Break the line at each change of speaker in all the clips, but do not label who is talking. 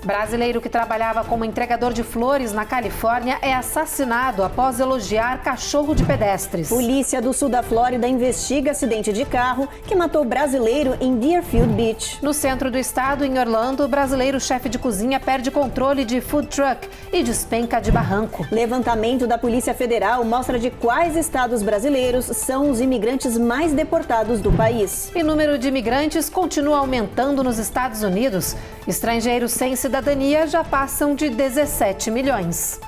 Brasileiro que trabalhava como entregador de flores na Califórnia é assassinado após elogiar cachorro de pedestres.
Polícia do sul da Flórida investiga acidente de carro que matou brasileiro em Deerfield Beach.
No centro do estado, em Orlando, o brasileiro chefe de cozinha perde controle de food truck e despenca de barranco.
Levantamento da Polícia Federal mostra de quais estados brasileiros são os imigrantes mais deportados do país.
E o número de imigrantes continua aumentando nos Estados Unidos. Estrangeiros sem cidadania já passam de 17 milhões.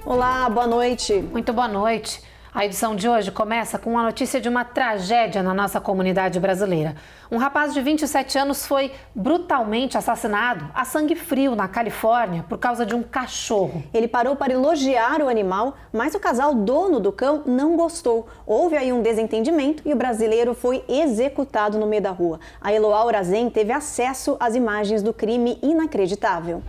Olá, boa noite.
Muito boa noite. A edição de hoje começa com a notícia de uma tragédia na nossa comunidade brasileira. Um rapaz de 27 anos foi brutalmente assassinado a sangue frio na Califórnia por causa de um cachorro.
Ele parou para elogiar o animal, mas o casal dono do cão não gostou. Houve aí um desentendimento e o brasileiro foi executado no meio da rua. A Eloá Urazen teve acesso às imagens do crime inacreditável.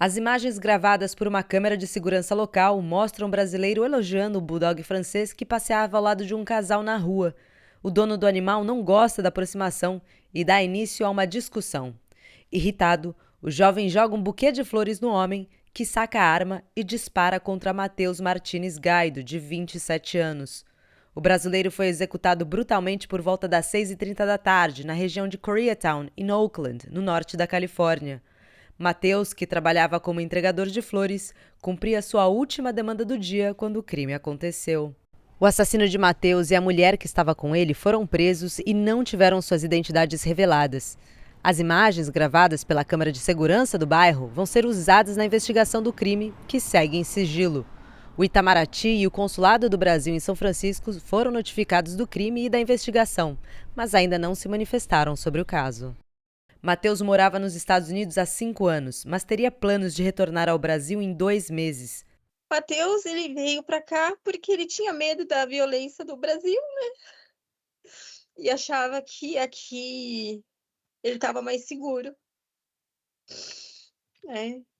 As imagens gravadas por uma câmera de segurança local mostram um brasileiro elogiando o bulldog francês que passeava ao lado de um casal na rua. O dono do animal não gosta da aproximação e dá início a uma discussão. Irritado, o jovem joga um buquê de flores no homem, que saca a arma e dispara contra Matheus Martins Gaido, de 27 anos. O brasileiro foi executado brutalmente por volta das 6h30 da tarde, na região de Koreatown, em Oakland, no norte da Califórnia. Matheus, que trabalhava como entregador de flores, cumpria sua última demanda do dia quando o crime aconteceu. O assassino de Matheus e a mulher que estava com ele foram presos e não tiveram suas identidades reveladas. As imagens gravadas pela câmera de segurança do bairro vão ser usadas na investigação do crime, que segue em sigilo. O Itamaraty e o Consulado do Brasil em São Francisco foram notificados do crime e da investigação, mas ainda não se manifestaram sobre o caso. Matheus morava nos Estados Unidos há 5 anos, mas teria planos de retornar ao Brasil em 2 meses.
Matheus, ele veio para cá porque ele tinha medo da violência do Brasil, né? E achava que aqui ele estava mais seguro.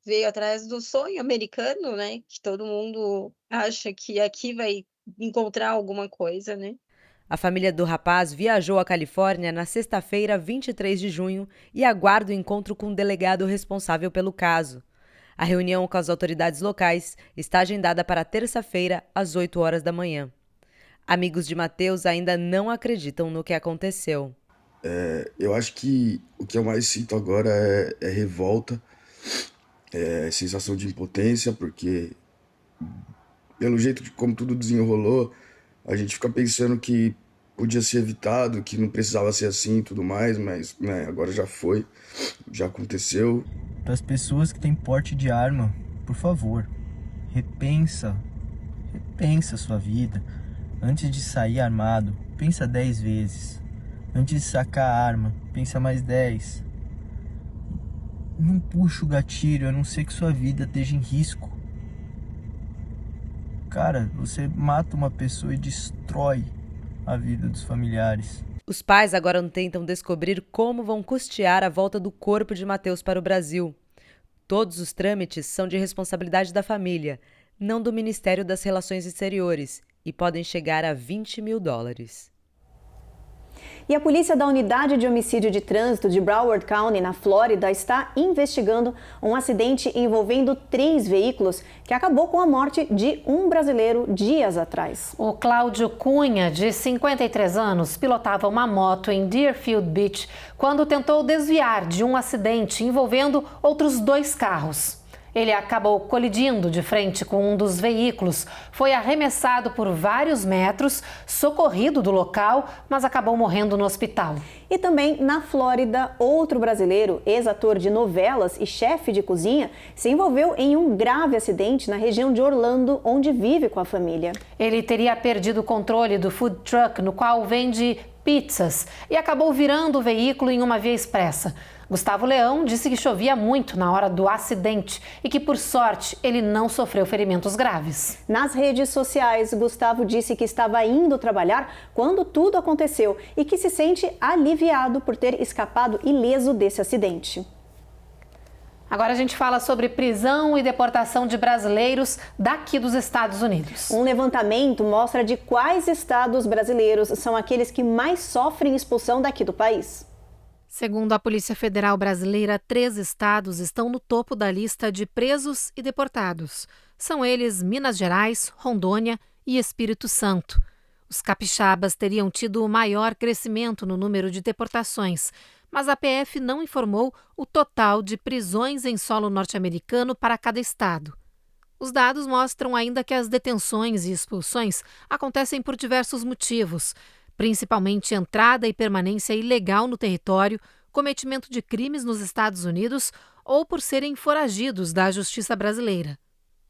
Veio atrás do sonho americano, né? Que todo mundo acha que aqui vai encontrar alguma coisa, né?
A família do rapaz viajou à Califórnia na sexta-feira, 23 de junho, e aguarda o encontro com o delegado responsável pelo caso. A reunião com as autoridades locais está agendada para terça-feira, às 8 horas da manhã. Amigos de Matheus ainda não acreditam no que aconteceu.
Eu acho que o que eu mais sinto agora é revolta, sensação de impotência, porque pelo jeito de como tudo desenrolou, a gente fica pensando que podia ser evitado, que não precisava ser assim e tudo mais, mas agora já foi, já aconteceu.
Para as pessoas que têm porte de arma, por favor, repensa a sua vida. Antes de sair armado, pensa 10 vezes. Antes de sacar a arma, pensa mais 10. Não puxa o gatilho, a não ser que sua vida esteja em risco. Cara, você mata uma pessoa e destrói a vida dos familiares.
Os pais agora tentam descobrir como vão custear a volta do corpo de Matheus para o Brasil. Todos os trâmites são de responsabilidade da família, não do Ministério das Relações Exteriores, e podem chegar a $20 mil.
E a polícia da Unidade de Homicídio de Trânsito de Broward County, na Flórida, está investigando um acidente envolvendo 3 veículos que acabou com a morte de um brasileiro dias atrás.
O Cláudio Cunha, de 53 anos, pilotava uma moto em Deerfield Beach quando tentou desviar de um acidente envolvendo outros 2 carros. Ele acabou colidindo de frente com um dos veículos, foi arremessado por vários metros, socorrido do local, mas acabou morrendo no hospital.
E também na Flórida, outro brasileiro, ex-ator de novelas e chefe de cozinha, se envolveu em um grave acidente na região de Orlando, onde vive com a família.
Ele teria perdido o controle do food truck no qual vende pizzas e acabou virando o veículo em uma via expressa. Gustavo Leão disse que chovia muito na hora do acidente e que, por sorte, ele não sofreu ferimentos graves.
Nas redes sociais, Gustavo disse que estava indo trabalhar quando tudo aconteceu e que se sente aliviado por ter escapado ileso desse acidente.
Agora a gente fala sobre prisão e deportação de brasileiros daqui dos Estados Unidos.
Um levantamento mostra de quais estados brasileiros são aqueles que mais sofrem expulsão daqui do país.
Segundo a Polícia Federal Brasileira, 3 estados estão no topo da lista de presos e deportados. São eles Minas Gerais, Rondônia e Espírito Santo. Os capixabas teriam tido o maior crescimento no número de deportações, mas a PF não informou o total de prisões em solo norte-americano para cada estado. Os dados mostram ainda que as detenções e expulsões acontecem por diversos motivos, principalmente entrada e permanência ilegal no território, cometimento de crimes nos Estados Unidos ou por serem foragidos da justiça brasileira.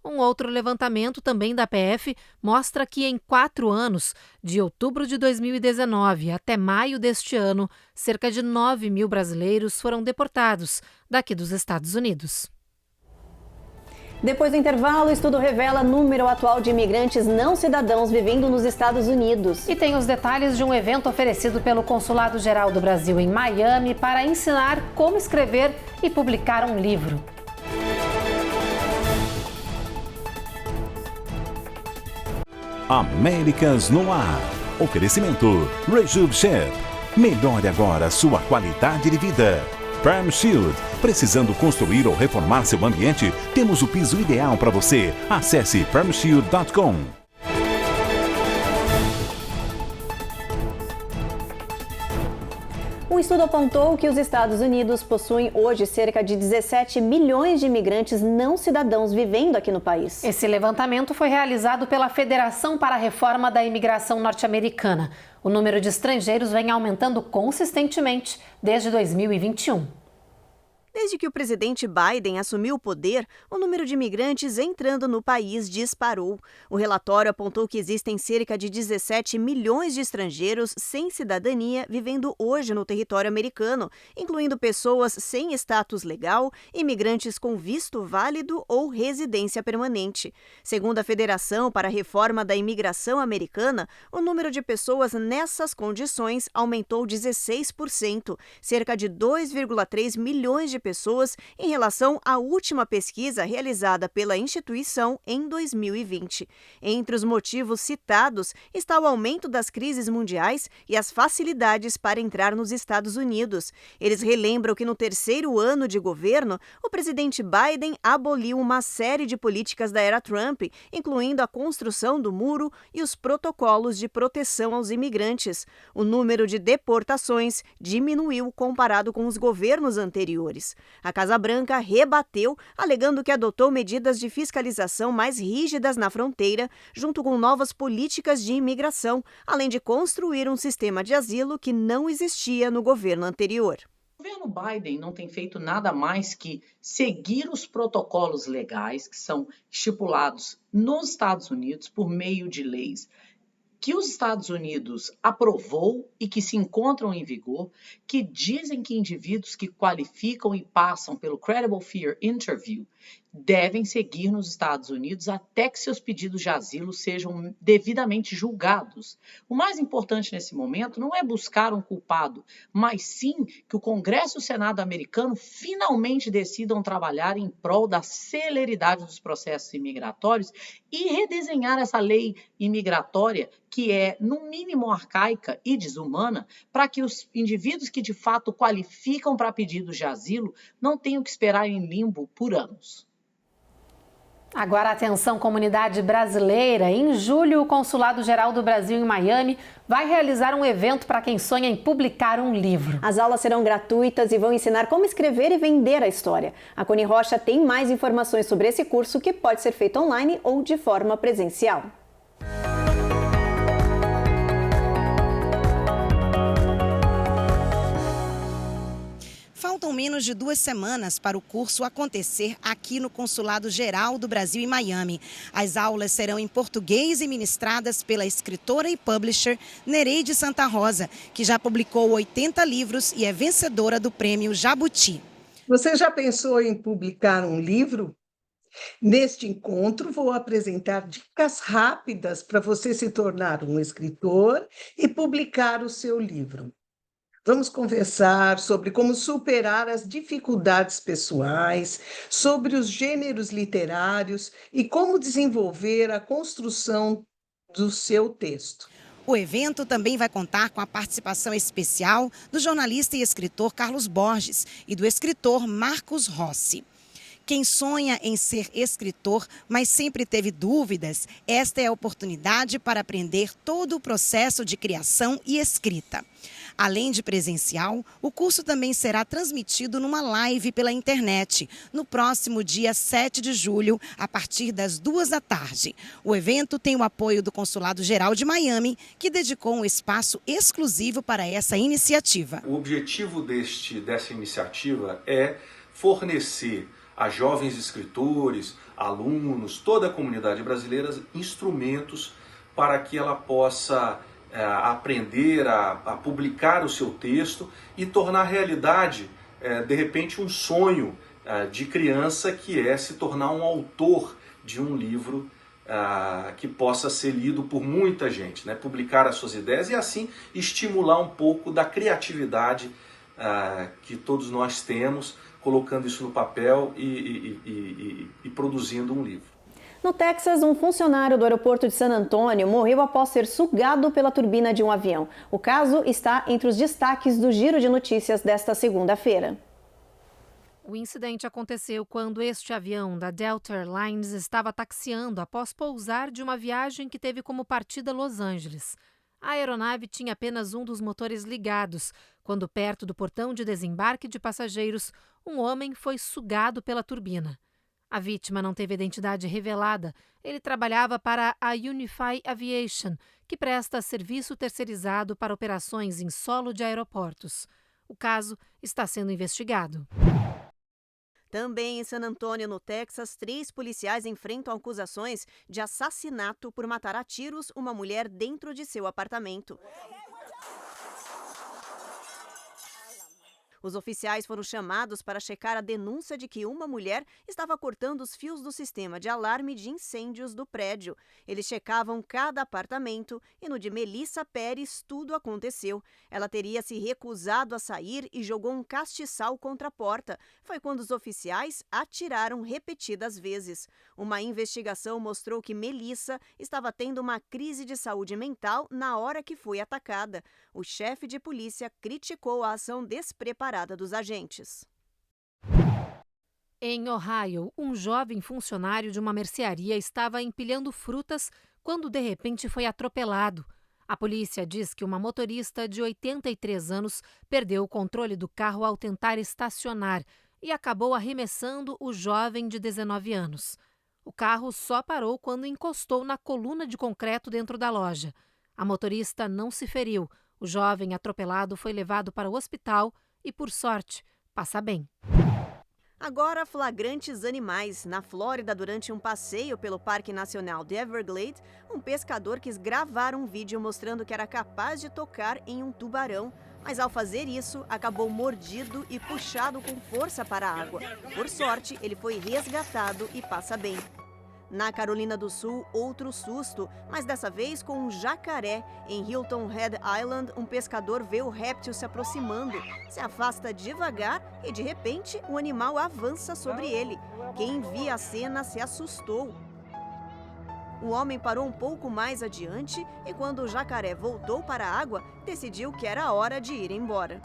Um outro levantamento, também da PF, mostra que em 4 anos, de outubro de 2019 até maio deste ano, cerca de 9 mil brasileiros foram deportados daqui dos Estados Unidos.
Depois do intervalo, o estudo revela número atual de imigrantes não cidadãos vivendo nos Estados Unidos.
E tem os detalhes de um evento oferecido pelo Consulado Geral do Brasil em Miami para ensinar como escrever e publicar um livro.
Américas no Ar. Oferecimento Rejub Chef. Melhore agora sua qualidade de vida. Perm Shield. Precisando construir ou reformar seu ambiente? Temos o piso ideal para você. Acesse permshield.com.
Um estudo apontou que os Estados Unidos possuem hoje cerca de 17 milhões de imigrantes não cidadãos vivendo aqui no país.
Esse levantamento foi realizado pela Federação para a Reforma da Imigração Norte-Americana. O número de estrangeiros vem aumentando consistentemente desde 2021.
Desde que o presidente Biden assumiu o poder, o número de imigrantes entrando no país disparou. O relatório apontou que existem cerca de 17 milhões de estrangeiros sem cidadania vivendo hoje no território americano, incluindo pessoas sem status legal, imigrantes com visto válido ou residência permanente. Segundo a Federação para a Reforma da Imigração Americana, o número de pessoas nessas condições aumentou 16%, cerca de 2,3 milhões de pessoas em relação à última pesquisa realizada pela instituição em 2020. Entre os motivos citados está o aumento das crises mundiais e as facilidades para entrar nos Estados Unidos. Eles relembram que no 3º ano de governo, o presidente Biden aboliu uma série de políticas da era Trump, incluindo a construção do muro e os protocolos de proteção aos imigrantes. O número de deportações diminuiu comparado com os governos anteriores. A Casa Branca rebateu, alegando que adotou medidas de fiscalização mais rígidas na fronteira, junto com novas políticas de imigração, além de construir um sistema de asilo que não existia no governo anterior.
O governo Biden não tem feito nada mais que seguir os protocolos legais que são estipulados nos Estados Unidos por meio de leis que os Estados Unidos aprovou e que se encontram em vigor, que dizem que indivíduos que qualificam e passam pelo Credible Fear Interview devem seguir nos Estados Unidos até que seus pedidos de asilo sejam devidamente julgados. O mais importante nesse momento não é buscar um culpado, mas sim que o Congresso e o Senado americano finalmente decidam trabalhar em prol da celeridade dos processos imigratórios e redesenhar essa lei imigratória que é, no mínimo, arcaica e desumana, para que os indivíduos que de fato qualificam para pedidos de asilo não tenham que esperar em limbo por anos.
Agora, atenção, comunidade brasileira. Em julho, o Consulado Geral do Brasil em Miami vai realizar um evento para quem sonha em publicar um livro.
As aulas serão gratuitas e vão ensinar como escrever e vender a história. A Coni Rocha tem mais informações sobre esse curso, que pode ser feito online ou de forma presencial.
Faltam menos de 2 semanas para o curso acontecer aqui no Consulado Geral do Brasil em Miami. As aulas serão em português e ministradas pela escritora e publisher Nereide Santa Rosa, que já publicou 80 livros e é vencedora do prêmio Jabuti.
Você já pensou em publicar um livro? Neste encontro, vou apresentar dicas rápidas para você se tornar um escritor e publicar o seu livro. Vamos conversar sobre como superar as dificuldades pessoais, sobre os gêneros literários e como desenvolver a construção do seu texto.
O evento também vai contar com a participação especial do jornalista e escritor Carlos Borges e do escritor Marcos Rossi. Quem sonha em ser escritor, mas sempre teve dúvidas, esta é a oportunidade para aprender todo o processo de criação e escrita. Além de presencial, o curso também será transmitido numa live pela internet, no próximo dia 7 de julho, a partir das 14h. O evento tem o apoio do Consulado Geral de Miami, que dedicou um espaço exclusivo para essa iniciativa.
O objetivo dessa iniciativa é fornecer a jovens escritores, alunos, toda a comunidade brasileira, instrumentos para que ela possa aprender a publicar o seu texto e tornar realidade, de repente, um sonho de criança, que é se tornar um autor de um livro que possa ser lido por muita gente, né? Publicar as suas ideias e assim estimular um pouco da criatividade que todos nós temos, colocando isso no papel e produzindo um livro.
No Texas, um funcionário do aeroporto de San Antônio morreu após ser sugado pela turbina de um avião. O caso está entre os destaques do Giro de Notícias desta segunda-feira.
O incidente aconteceu quando este avião da Delta Airlines estava taxiando após pousar de uma viagem que teve como partida Los Angeles. A aeronave tinha apenas um dos motores ligados, quando perto do portão de desembarque de passageiros, um homem foi sugado pela turbina. A vítima não teve identidade revelada. Ele trabalhava para a Unify Aviation, que presta serviço terceirizado para operações em solo de aeroportos. O caso está sendo investigado.
Também em San Antônio, no Texas, 3 policiais enfrentam acusações de assassinato por matar a tiros uma mulher dentro de seu apartamento. Os oficiais foram chamados para checar a denúncia de que uma mulher estava cortando os fios do sistema de alarme de incêndios do prédio. Eles checavam cada apartamento e no de Melissa Pérez tudo aconteceu. Ela teria se recusado a sair e jogou um castiçal contra a porta. Foi quando os oficiais atiraram repetidas vezes. Uma investigação mostrou que Melissa estava tendo uma crise de saúde mental na hora que foi atacada. O chefe de polícia criticou a ação despreparada dos agentes.
Em Ohio, um jovem funcionário de uma mercearia estava empilhando frutas quando de repente foi atropelado. A polícia diz que uma motorista de 83 anos perdeu o controle do carro ao tentar estacionar e acabou arremessando o jovem de 19 anos. O carro só parou quando encostou na coluna de concreto dentro da loja. A motorista não se feriu. O jovem atropelado foi levado para o hospital e, por sorte, passa bem.
Agora, flagrantes animais. Na Flórida, durante um passeio pelo Parque Nacional de Everglades, um pescador quis gravar um vídeo mostrando que era capaz de tocar em um tubarão. Mas ao fazer isso, acabou mordido e puxado com força para a água. Por sorte, ele foi resgatado e passa bem. Na Carolina do Sul, outro susto, mas dessa vez com um jacaré. Em Hilton Head Island, um pescador vê o réptil se aproximando. Se afasta devagar e, de repente, o animal avança sobre ele. Quem via a cena se assustou. O homem parou um pouco mais adiante e, quando o jacaré voltou para a água, decidiu que era hora de ir embora.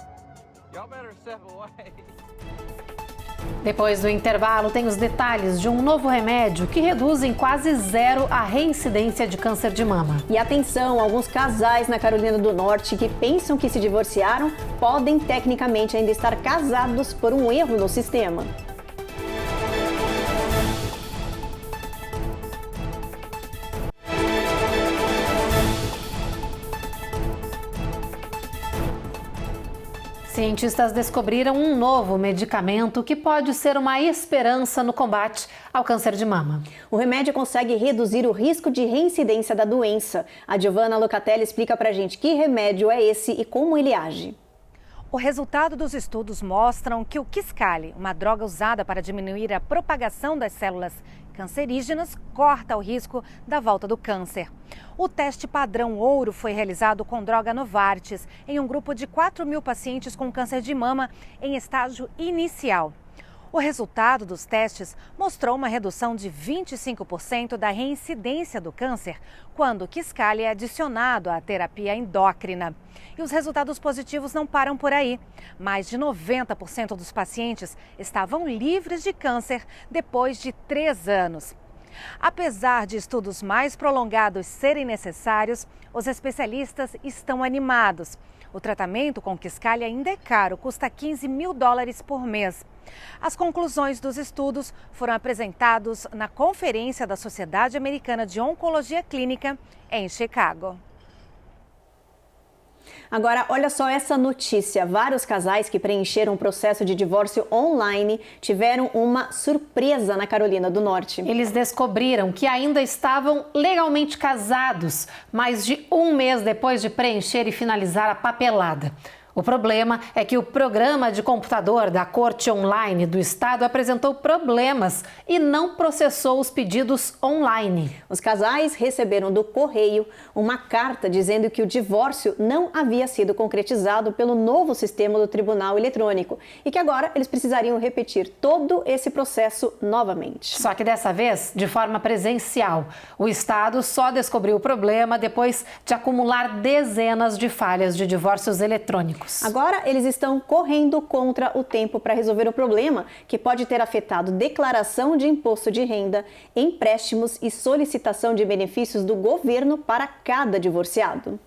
Depois do intervalo, tem os detalhes de um novo remédio que reduz em quase zero a reincidência de câncer de mama.
E atenção, alguns casais na Carolina do Norte que pensam que se divorciaram podem tecnicamente ainda estar casados por um erro no sistema.
Cientistas descobriram um novo medicamento que pode ser uma esperança no combate ao câncer de mama.
O remédio consegue reduzir o risco de reincidência da doença. A Giovanna Locatelli explica pra gente que remédio é esse e como ele age.
O resultado dos estudos mostram que o Kisqali, uma droga usada para diminuir a propagação das células cancerígenas, corta o risco da volta do câncer. O teste padrão ouro foi realizado com droga Novartis em um grupo de 4.000 pacientes com câncer de mama em estágio inicial. O resultado dos testes mostrou uma redução de 25% da reincidência do câncer quando o Kisqali é adicionado à terapia endócrina. E os resultados positivos não param por aí. Mais de 90% dos pacientes estavam livres de câncer depois de 3 anos. Apesar de estudos mais prolongados serem necessários, os especialistas estão animados. O tratamento com Kisqali ainda é caro, custa $15.000 por mês. As conclusões dos estudos foram apresentados na Conferência da Sociedade Americana de Oncologia Clínica em Chicago.
Agora, olha só essa notícia. Vários casais que preencheram o processo de divórcio online tiveram uma surpresa na Carolina do Norte.
Eles descobriram que ainda estavam legalmente casados, mais de 1 mês depois de preencher e finalizar a papelada. O problema é que o programa de computador da Corte Online do Estado apresentou problemas e não processou os pedidos online.
Os casais receberam do correio uma carta dizendo que o divórcio não havia sido concretizado pelo novo sistema do Tribunal Eletrônico e que agora eles precisariam repetir todo esse processo novamente.
Só que dessa vez, de forma presencial. O Estado só descobriu o problema depois de acumular dezenas de falhas de divórcios eletrônicos.
Agora, eles estão correndo contra o tempo para resolver o problema, que pode ter afetado declaração de imposto de renda, empréstimos e solicitação de benefícios do governo para cada divorciado.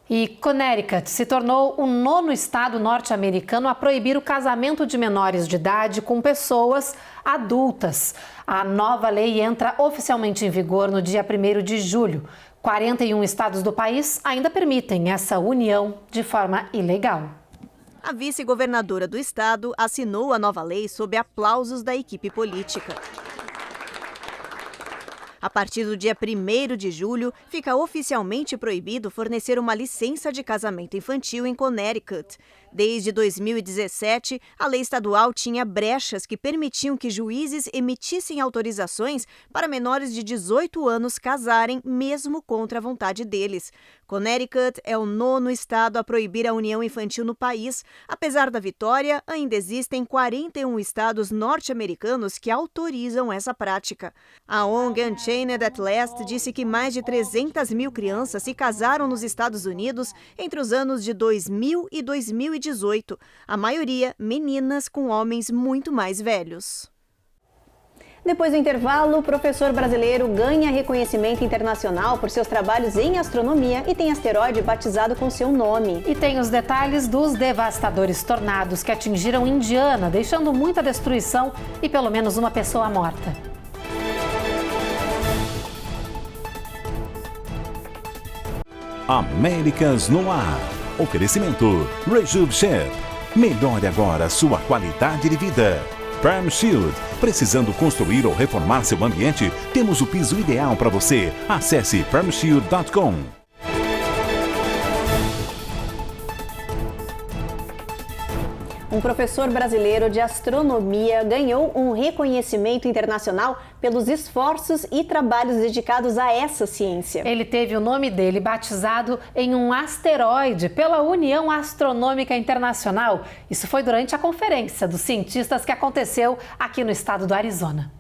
E Connecticut se tornou o 9º estado norte-americano a proibir o casamento de menores de idade com pessoas adultas. A nova lei entra oficialmente em vigor no dia 1º de julho. 41 estados do país ainda permitem essa união de forma ilegal.
A vice-governadora do estado assinou a nova lei sob aplausos da equipe política. A partir do dia 1º de julho, fica oficialmente proibido fornecer uma licença de casamento infantil em Connecticut. Desde 2017, a lei estadual tinha brechas que permitiam que juízes emitissem autorizações para menores de 18 anos casarem, mesmo contra a vontade deles. Connecticut é o 9º estado a proibir a união infantil no país. Apesar da vitória, ainda existem 41 estados norte-americanos que autorizam essa prática. A ONG Unchained at Last disse que mais de 300.000 crianças se casaram nos Estados Unidos entre os anos de 2000 e 2018, a maioria meninas com homens muito mais velhos. Depois do intervalo, o professor brasileiro ganha reconhecimento internacional por seus trabalhos em astronomia e tem asteroide batizado com seu nome.
E tem os detalhes dos devastadores tornados que atingiram Indiana, deixando muita destruição e pelo menos uma pessoa morta.
Américas no ar. Oferecimento Rejuve Chef. Melhore agora sua qualidade de vida. Perm Shield. Precisando construir ou reformar seu ambiente? Temos o piso ideal para você. Acesse permshield.com.
Um professor brasileiro de astronomia ganhou um reconhecimento internacional pelos esforços e trabalhos dedicados a essa ciência.
Ele teve o nome dele batizado em um asteroide pela União Astronômica Internacional. Isso foi durante a conferência dos cientistas que aconteceu aqui no estado do Arizona.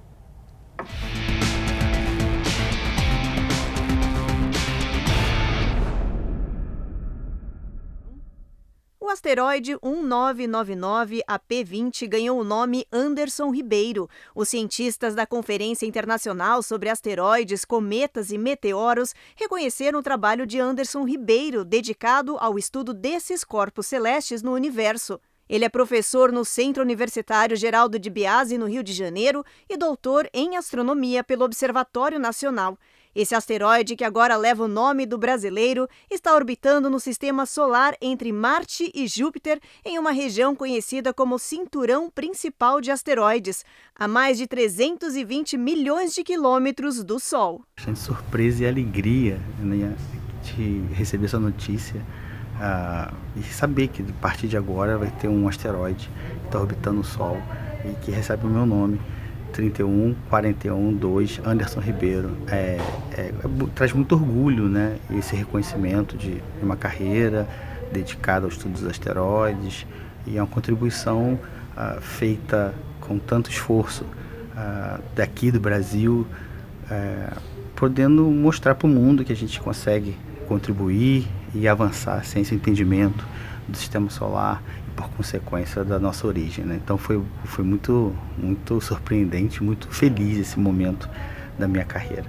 O asteroide 1999 AP20 ganhou o nome Anderson Ribeiro. Os cientistas da Conferência Internacional sobre Asteroides, Cometas e Meteoros reconheceram o trabalho de Anderson Ribeiro, dedicado ao estudo desses corpos celestes no universo. Ele é professor no Centro Universitário Geraldo de Biasi, no Rio de Janeiro, e doutor em astronomia pelo Observatório Nacional. Esse asteroide, que agora leva o nome do brasileiro, está orbitando no sistema solar entre Marte e Júpiter, em uma região conhecida como Cinturão Principal de Asteroides, a mais de 320 milhões de quilômetros do Sol.
Bastante surpresa e alegria, né, de receber essa notícia e saber que a partir de agora vai ter um asteroide que está orbitando o Sol e que recebe o meu nome. 31412 Anderson Ribeiro. Traz muito orgulho, né, esse reconhecimento de uma carreira dedicada ao estudo dos asteroides, e é uma contribuição feita com tanto esforço daqui do Brasil, podendo mostrar para o mundo que a gente consegue contribuir e avançar sem esse entendimento do sistema solar e, por consequência, da nossa origem, né? Então foi muito, muito surpreendente, muito feliz esse momento da minha carreira.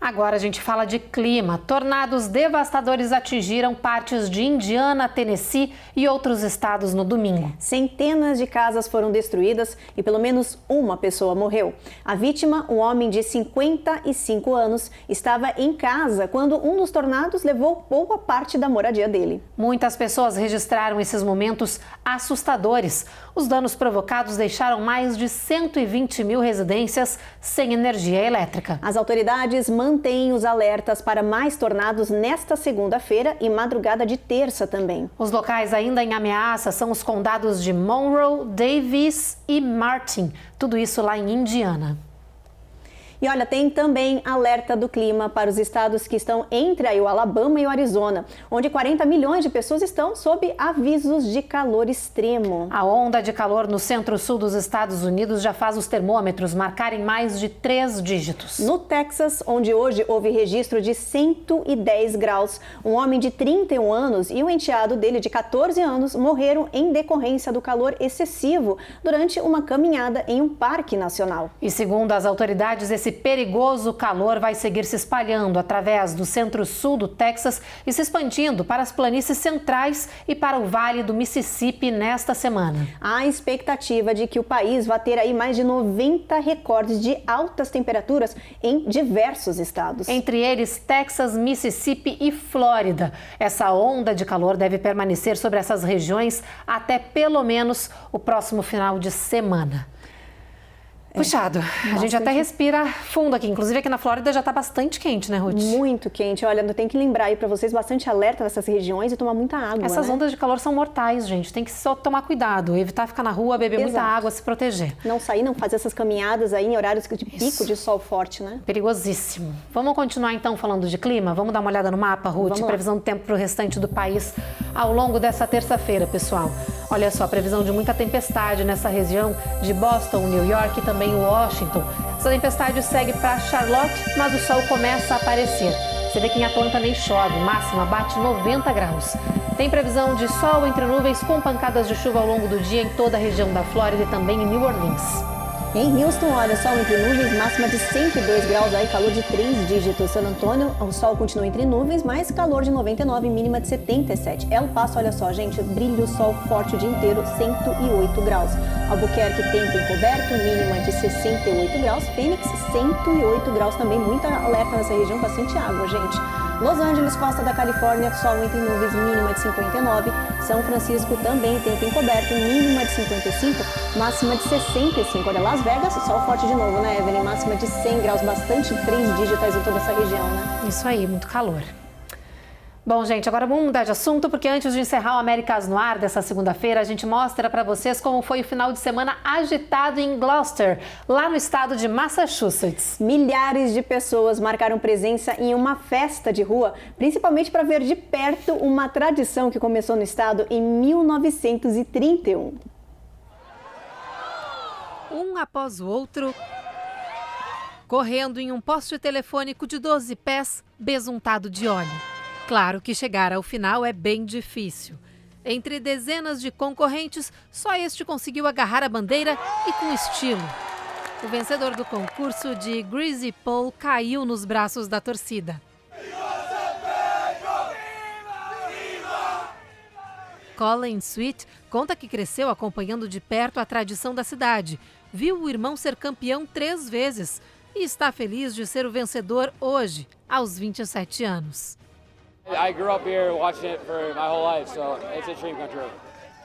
Agora a gente fala de clima. Tornados devastadores atingiram partes de Indiana, Tennessee e outros estados no domingo.
Centenas de casas foram destruídas e pelo menos uma pessoa morreu. A vítima, um homem de 55 anos, estava em casa quando um dos tornados levou boa parte da moradia dele.
Muitas pessoas registraram esses momentos assustadores. Os danos provocados deixaram mais de 120 mil residências sem energia elétrica.
As autoridades mantêm os alertas para mais tornados nesta segunda-feira e madrugada de terça também.
Os locais ainda em ameaça são os condados de Monroe, Davis e Martin, tudo isso lá em Indiana.
E olha, tem também alerta do clima para os estados que estão entre o Alabama e o Arizona, onde 40 milhões de pessoas estão sob avisos de calor extremo.
A onda de calor no centro-sul dos Estados Unidos já faz os termômetros marcarem mais de 3 dígitos.
No Texas, onde hoje houve registro de 110 graus, um homem de 31 anos e um enteado dele de 14 anos morreram em decorrência do calor excessivo durante uma caminhada em um parque nacional.
E segundo as autoridades, esse perigoso calor vai seguir se espalhando através do centro-sul do Texas e se expandindo para as planícies centrais e para o Vale do Mississippi nesta semana.
Há expectativa de que o país vá ter aí mais de 90 recordes de altas temperaturas em diversos estados.
Entre eles, Texas, Mississippi e Flórida. Essa onda de calor deve permanecer sobre essas regiões até pelo menos o próximo final de semana. Puxado. A gente até respira fundo aqui. Inclusive aqui na Flórida já está bastante quente, né, Ruth?
Muito quente. Olha, eu tenho que lembrar aí para vocês bastante alerta nessas regiões e tomar muita água.
Essas ondas de calor são mortais, gente. Tem que só tomar cuidado, evitar ficar na rua, beber muita água, se proteger.
Não sair, não fazer essas caminhadas aí em horários de pico de sol forte, né?
Perigosíssimo. Vamos continuar então falando de clima? Vamos dar uma olhada no mapa, Ruth? Previsão do tempo para o restante do país ao longo dessa terça-feira, pessoal. Olha só, previsão de muita tempestade nessa região de Boston, New York e também Washington. Essa tempestade segue para Charlotte, mas o sol começa a aparecer. Você vê que em Atlanta nem chove, máxima bate 90 graus. Tem previsão de sol entre nuvens com pancadas de chuva ao longo do dia em toda a região da Flórida e também em New Orleans.
Em Houston, olha, sol entre nuvens, máxima de 102 graus, aí calor de 3 dígitos. San Antônio, o sol continua entre nuvens, mas calor de 99, mínima de 77. El Paso, olha só, gente, brilha o sol forte o dia inteiro, 108 graus. Albuquerque, tempo encoberto, mínima de 68 graus. Phoenix, 108 graus também, muita alerta nessa região, bastante água, gente. Los Angeles, costa da Califórnia, sol entre nuvens, mínima de 59. São Francisco também, tempo encoberto, mínima de 55, máxima de 65. Olha, Las Vegas, sol forte de novo, né, Evelyn? Máxima de 100 graus, bastante 3 dígitos em toda essa região, né?
Isso aí, muito calor. Bom, gente, agora vamos mudar de assunto, porque antes de encerrar o Américas no Ar dessa segunda-feira, a gente mostra para vocês como foi o final de semana agitado em Gloucester, lá no estado de Massachusetts.
Milhares de pessoas marcaram presença em uma festa de rua, principalmente para ver de perto uma tradição que começou no estado em 1931.
Um após o outro, correndo em um poste telefônico de 12 pés, besuntado de óleo. Claro que chegar ao final é bem difícil. Entre dezenas de concorrentes, só este conseguiu agarrar a bandeira e com estilo. O vencedor do concurso de Greasy Pole caiu nos braços da torcida. Colin Sweet conta que cresceu acompanhando de perto a tradição da cidade. Viu o irmão ser campeão 3 vezes.
e está feliz de ser o vencedor hoje, aos 27 anos.
I grew up here watching it for my whole life, so it's a dream come true.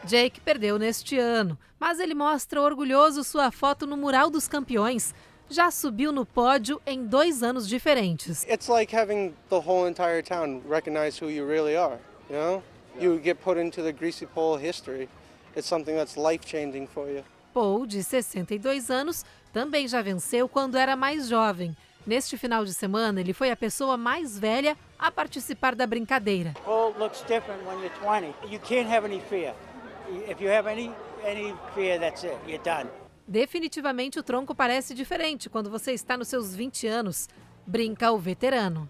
Jake perdeu neste ano, mas ele mostra orgulhoso sua foto no Mural dos Campeões. Já subiu no pódio em 2 anos diferentes.
It's like having the whole entire town recognize who you really are, you know? You get put into the greasy pole history. It's something that's life-changing for you.
Paul, de 62 anos, também já venceu quando era mais jovem. Neste final de semana, ele foi a pessoa mais velha a participar da brincadeira.
Pole looks different when you're 20. You can't have any fear. If you have any fear, that's it. You're done.
Definitivamente o tronco parece diferente quando você está nos seus 20 anos, brinca o veterano.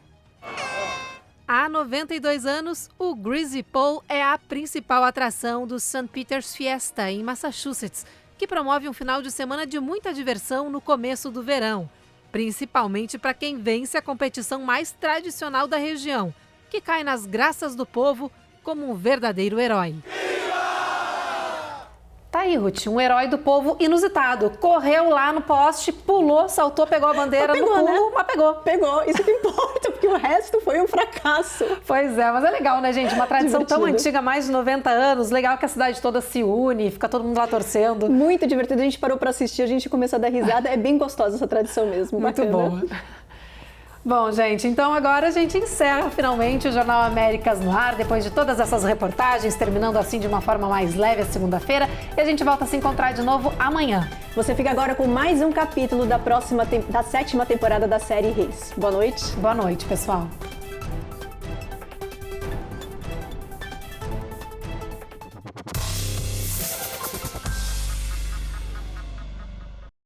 Há 92 anos, o Greasy Pole é a principal atração do St. Peter's Fiesta, em Massachusetts, que promove um final de semana de muita diversão no começo do verão, principalmente para quem vence a competição mais tradicional da região, que cai nas graças do povo como um verdadeiro herói. Tá aí, Ruth, um herói do povo inusitado. Correu lá no poste, pulou, saltou, pegou a bandeira no pulo, né? Mas pegou.
Pegou, isso que importa, porque o resto foi um fracasso.
Pois é, mas é legal, né, gente? Uma tradição tão antiga, mais de 90 anos. Legal que a cidade toda se une, fica todo mundo lá torcendo.
Muito divertido, a gente parou para assistir, a gente começou a dar risada. É bem gostosa essa tradição mesmo,
muito boa. Bom, gente, então agora a gente encerra finalmente o Jornal Américas no ar, depois de todas essas reportagens, terminando assim de uma forma mais leve a segunda-feira, e a gente volta a se encontrar de novo amanhã.
Você fica agora com mais um capítulo da 7ª temporada da série Reis. Boa noite.
Boa noite, pessoal.